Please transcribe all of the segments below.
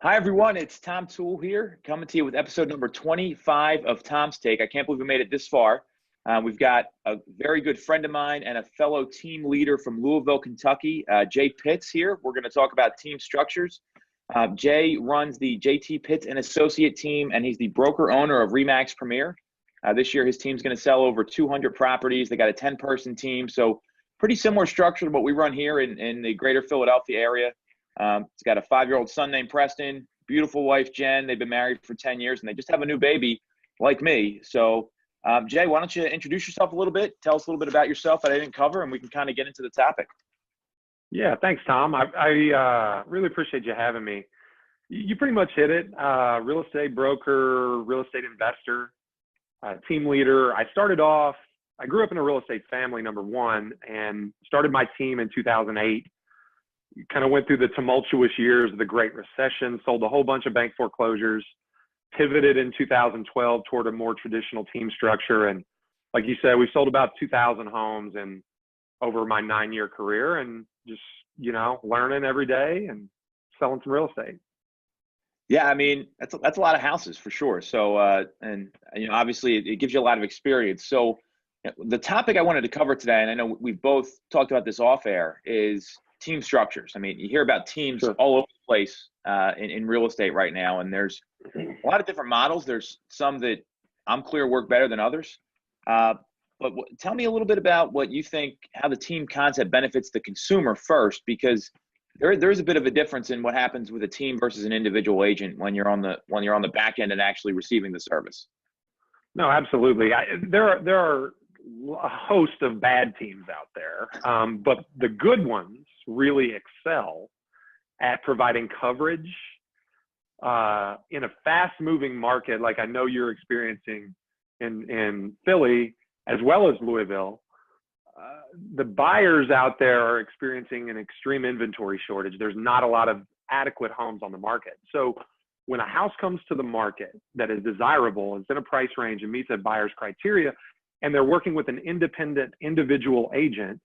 Hi, everyone. It's Tom Toole here, coming to you with episode number 25 of Tom's Take. I can't believe we made it this far. We've got a very good friend of mine and a fellow team leader from Louisville, Kentucky, Jay Pitts here. We're going to talk about team structures. Jay runs the JT Pitts and Associate team, and he's the broker owner of Remax Premier. This year, his team's going to sell over 200 properties. They got a 10-person team, so pretty similar structure to what we run here in the greater Philadelphia area. He's got a 5-year-old son named Preston, beautiful wife, Jen. They've been married for 10 years, and they just have a new baby like me. So, Jay, why don't you introduce yourself a little bit? Tell us a little bit about yourself that I didn't cover, and we can kind of get into the topic. Yeah, thanks, Tom. I really appreciate you having me. You pretty much hit it. Real estate broker, real estate investor, team leader. I grew up in a real estate family, number one, and started my team in 2008. Kind of went through the tumultuous years of the Great Recession, sold a whole bunch of bank foreclosures, pivoted in 2012 toward a more traditional team structure. And like you said, we sold about 2,000 homes and over my 9-year career, and just, learning every day and selling some real estate. Yeah, I mean, that's a lot of houses for sure. So, obviously it gives you a lot of experience. So the topic I wanted to cover today, and I know we've both talked about this off air, is team structures. I mean, you hear about teams all over the place in real estate right now, and there's a lot of different models. There's some that I'm clear work better than others. But tell me a little bit about what you think, how the team concept benefits the consumer first, because there's a bit of a difference in what happens with a team versus an individual agent when you're on the back end and actually receiving the service. No, absolutely. There are a host of bad teams out there, but the good ones really excel at providing coverage in a fast-moving market like I know you're experiencing in Philly as well as Louisville. The buyers out there are experiencing an extreme inventory shortage. There's not a lot of adequate homes on the market. So when a house comes to the market that is desirable, it's in a price range and meets that buyer's criteria, and they're working with an independent individual agent,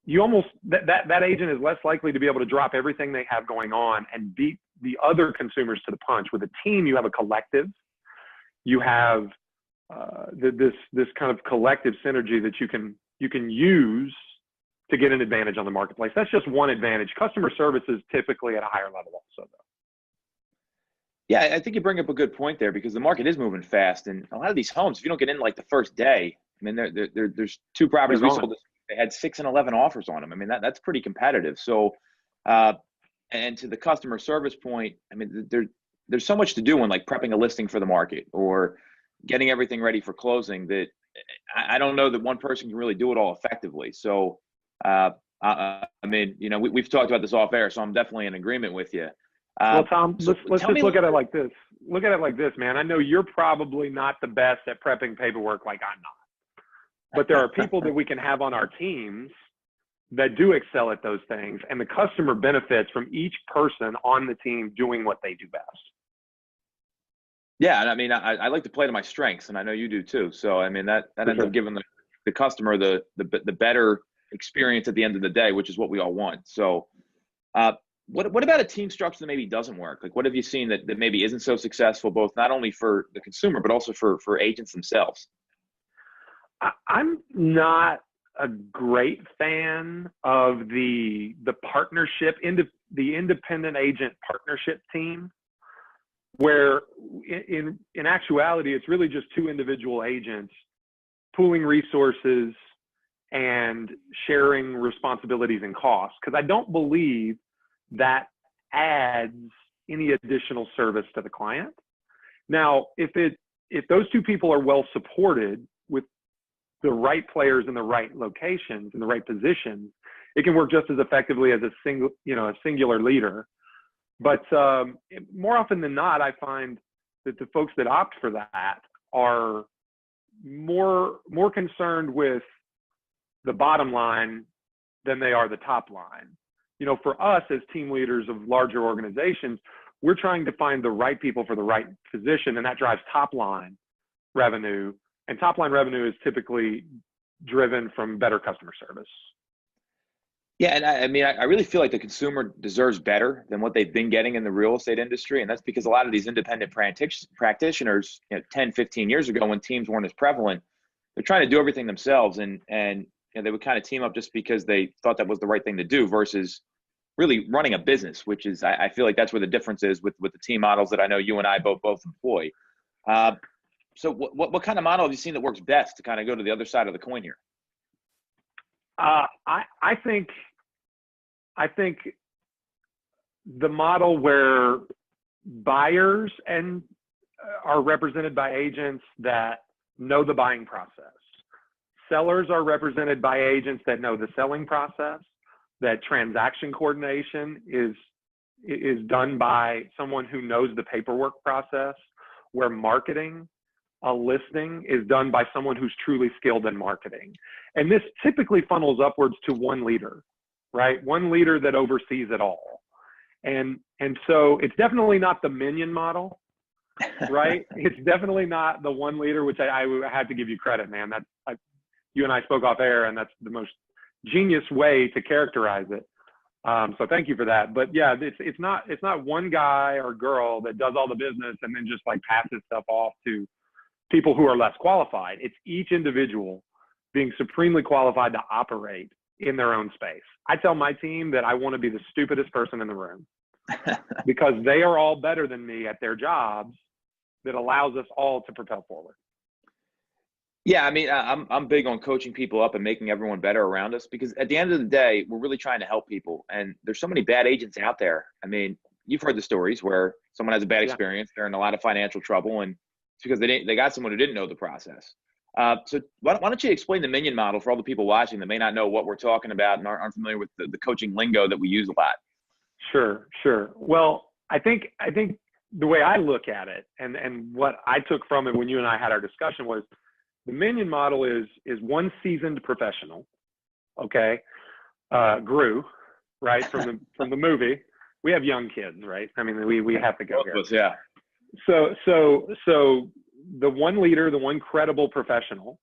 that agent is less likely to be able to drop everything they have going on and beat the other consumers to the punch. With a team, you have a collective. You have this kind of collective synergy that you can use to get an advantage on the marketplace. That's just one advantage. Customer service is typically at a higher level also, though. Yeah, I think you bring up a good point there, because the market is moving fast, and a lot of these homes, if you don't get in like the first day, I mean, there's 2 properties we sold. They had 6 and 11 offers on them. I mean, that's pretty competitive. So, and to the customer service point, I mean, there's so much to do in like prepping a listing for the market or getting everything ready for closing that I don't know that one person can really do it all effectively. So, I mean, we've talked about this off air, so I'm definitely in agreement with you. Well, Tom, let's just look at it like this. Look at it like this, man. I know you're probably not the best at prepping paperwork like I'm not. But there are people that we can have on our teams that do excel at those things, and the customer benefits from each person on the team doing what they do best. Yeah, and I mean, I like to play to my strengths, and I know you do too. So, I mean, that ends up giving the customer the better experience at the end of the day, which is what we all want. So, what about a team structure that maybe doesn't work? Like, what have you seen that maybe isn't so successful, both not only for the consumer but also for agents themselves? I'm not a great fan of the partnership, the independent agent partnership team, where in actuality, it's really just 2 individual agents pooling resources and sharing responsibilities and costs, because I don't believe that adds any additional service to the client. Now, if those 2 people are well supported with the right players in the right locations in the right positions, it can work just as effectively as a singular leader. But more often than not, I find that the folks that opt for that are more concerned with the bottom line than they are the top line. For us as team leaders of larger organizations, we're trying to find the right people for the right position, and that drives top line revenue. And top line revenue is typically driven from better customer service. Yeah, and I mean, I really feel like the consumer deserves better than what they've been getting in the real estate industry. And that's because a lot of these independent practitioners, 10, 15 years ago when teams weren't as prevalent, they're trying to do everything themselves. And they would kind of team up just because they thought that was the right thing to do versus really running a business, which is, I feel like that's where the difference is with the team models that I know you and I both employ. Uh, so what kind of model have you seen that works best to kind of go to the other side of the coin here? I think the model where buyers and are represented by agents that know the buying process. Sellers are represented by agents that know the selling process. That transaction coordination is done by someone who knows the paperwork process, where marketing a listing is done by someone who's truly skilled in marketing. And this typically funnels upwards to one leader, right? One leader that oversees it all. And so it's definitely not the minion model, right? It's definitely not the one leader, which I have to give you credit, man. You and I spoke off air, and that's the most genius way to characterize it. So thank you for that. But yeah, it's not one guy or girl that does all the business and then just like passes stuff off to people who are less qualified. It's each individual being supremely qualified to operate in their own space. I tell my team that I want to be the stupidest person in the room because they are all better than me at their jobs that allows us all to propel forward. Yeah, I mean, I'm big on coaching people up and making everyone better around us because at the end of the day, we're really trying to help people. And there's so many bad agents out there. I mean, you've heard the stories where someone has a bad experience, they're in a lot of financial trouble, and it's because they got someone who didn't know the process. So why don't you explain the minion model for all the people watching that may not know what we're talking about and aren't familiar with the coaching lingo that we use a lot? Sure. Well, I think the way I look at it and what I took from it when you and I had our discussion was the minion model is one seasoned professional, okay, Gru, right, from the movie. We have young kids, right? I mean, we have to go here. Yeah. So the one leader, the one credible professional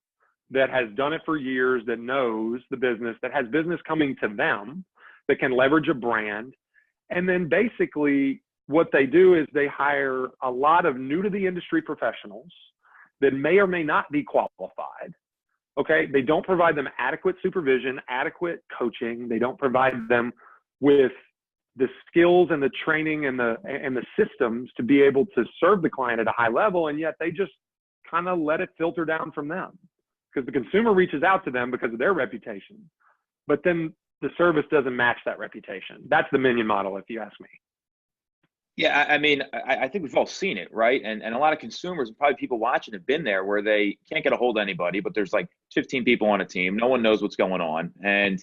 that has done it for years, that knows the business, that has business coming to them, that can leverage a brand. And then basically what they do is they hire a lot of new to the industry professionals that may or may not be qualified. Okay. They don't provide them adequate supervision, adequate coaching. They don't provide them with the skills and the training and the systems to be able to serve the client at a high level. And yet they just kind of let it filter down from them because the consumer reaches out to them because of their reputation, but then the service doesn't match that reputation. That's the minion model, if you ask me. Yeah, I mean, I think we've all seen it, right? And a lot of consumers and probably people watching have been there where they can't get a hold of anybody, but there's like 15 people on a team. No one knows what's going on. And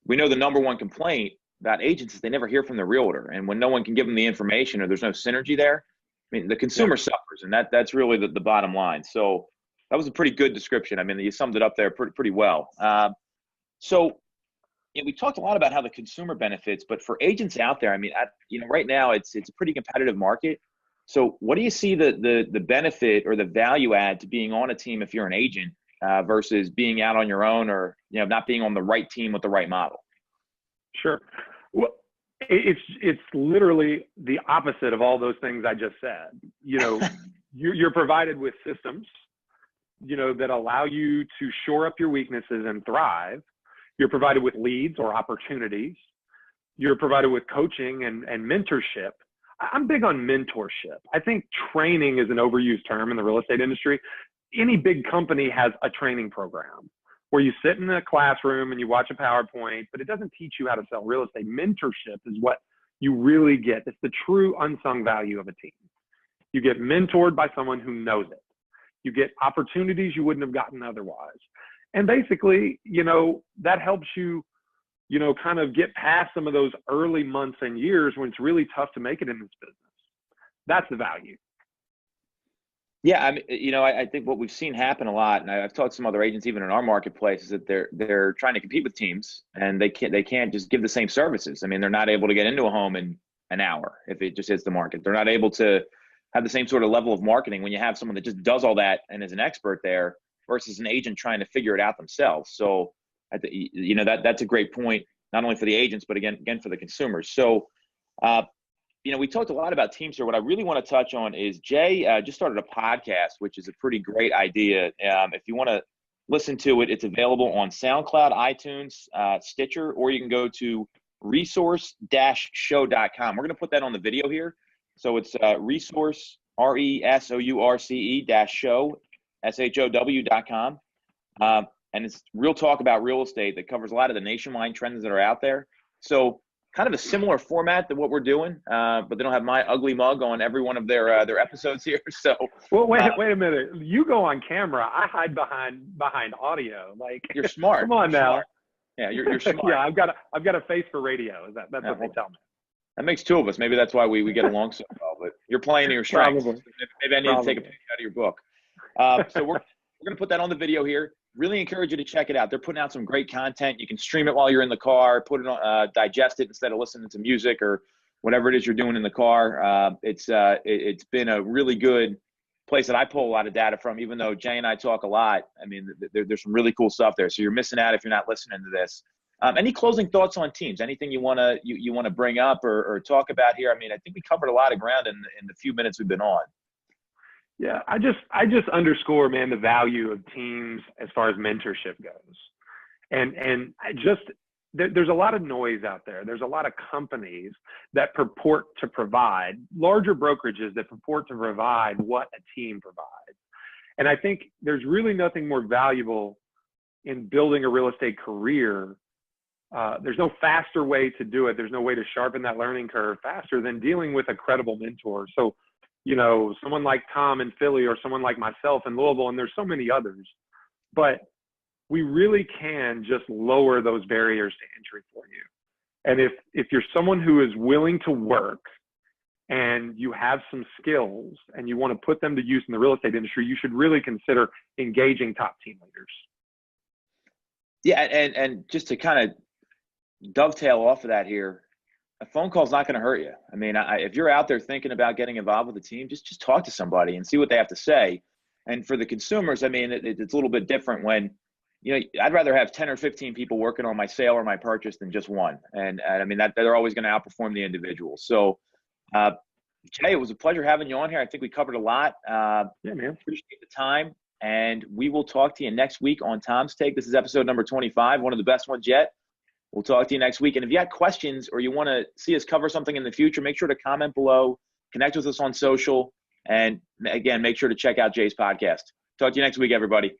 we know the number one complaint about agents is they never hear from the realtor. And when no one can give them the information or there's no synergy there, I mean, the consumer suffers. And that's really the bottom line. So that was a pretty good description. I mean, you summed it up there pretty well. So we talked a lot about how the consumer benefits, but for agents out there, I mean, right now it's a pretty competitive market. So what do you see the benefit or the value add to being on a team if you're an agent versus being out on your own or, not being on the right team with the right model? Sure. Well, it's literally the opposite of all those things I just said. You're provided with systems, that allow you to shore up your weaknesses and thrive. You're provided with leads or opportunities. You're provided with coaching and mentorship. I'm big on mentorship. I think training is an overused term in the real estate industry. Any big company has a training program where you sit in a classroom and you watch a PowerPoint, but it doesn't teach you how to sell real estate. Mentorship is what you really get. It's the true unsung value of a team. You get mentored by someone who knows it. You get opportunities you wouldn't have gotten otherwise. And basically, that helps you, kind of get past some of those early months and years when it's really tough to make it in this business. That's the value. Yeah, I mean, I think what we've seen happen a lot, and I've talked to some other agents even in our marketplace, is that they're trying to compete with teams, and they can't just give the same services. I mean, they're not able to get into a home in an hour if it just hits the market. They're not able to have the same sort of level of marketing when you have someone that just does all that and is an expert there versus an agent trying to figure it out themselves. So, that's a great point. not only for the agents, but again for the consumers. So, we talked a lot about teams here. What I really want to touch on is Jay just started a podcast, which is a pretty great idea. If you want to listen to it, it's available on SoundCloud, iTunes, Stitcher, or you can go to resource-show.com. We're going to put that on the video here. So it's resource, RESOURCE-show, SHOW.com. And it's real talk about real estate that covers a lot of the nationwide trends that are out there. So kind of a similar format to what we're doing, but they don't have my ugly mug on every one of their episodes here. So, well, wait a minute. You go on camera. I hide behind audio. Like, you're smart. Come on now. Smart. Yeah, you're smart. Yeah, I've got a face for radio. That's what they tell me. That makes two of us. Maybe that's why we get along so well. But you're playing to your strengths. Maybe I need to take a page out of your book. So we're going to put that on the video here. Really encourage you to check it out. They're putting out some great content. You can stream it while you're in the car, put it on, digest it instead of listening to music or whatever it is you're doing in the car. It's been a really good place that I pull a lot of data from, even though Jay and I talk a lot. I mean, there's some really cool stuff there. So you're missing out if you're not listening to this. Any closing thoughts on teams? Anything you want to bring up or talk about here? I mean, I think we covered a lot of ground in the few minutes we've been on. Yeah, I just underscore, man, the value of teams as far as mentorship goes. And there's a lot of noise out there. There's a lot of companies that purport to provide, larger brokerages that purport to provide what a team provides. And I think there's really nothing more valuable in building a real estate career. There's no faster way to do it. There's no way to sharpen that learning curve faster than dealing with a credible mentor. So, someone like Tom in Philly or someone like myself in Louisville, and there's so many others, but we really can just lower those barriers to entry for you. And if you're someone who is willing to work and you have some skills and you want to put them to use in the real estate industry, you should really consider engaging top team leaders. Yeah, and just to kind of dovetail off of that here, a phone call is not going to hurt you. I mean, if you're out there thinking about getting involved with a team, just talk to somebody and see what they have to say. And for the consumers, I mean, it's a little bit different when, I'd rather have 10 or 15 people working on my sale or my purchase than just one. And I mean, that they're always going to outperform the individual. So, Jay, it was a pleasure having you on here. I think we covered a lot. Yeah, man. Appreciate the time. And we will talk to you next week on Tom's Take. This is episode number 25, one of the best ones yet. We'll talk to you next week. And if you got questions or you want to see us cover something in the future, make sure to comment below, connect with us on social, and again, make sure to check out Jay's podcast. Talk to you next week, everybody.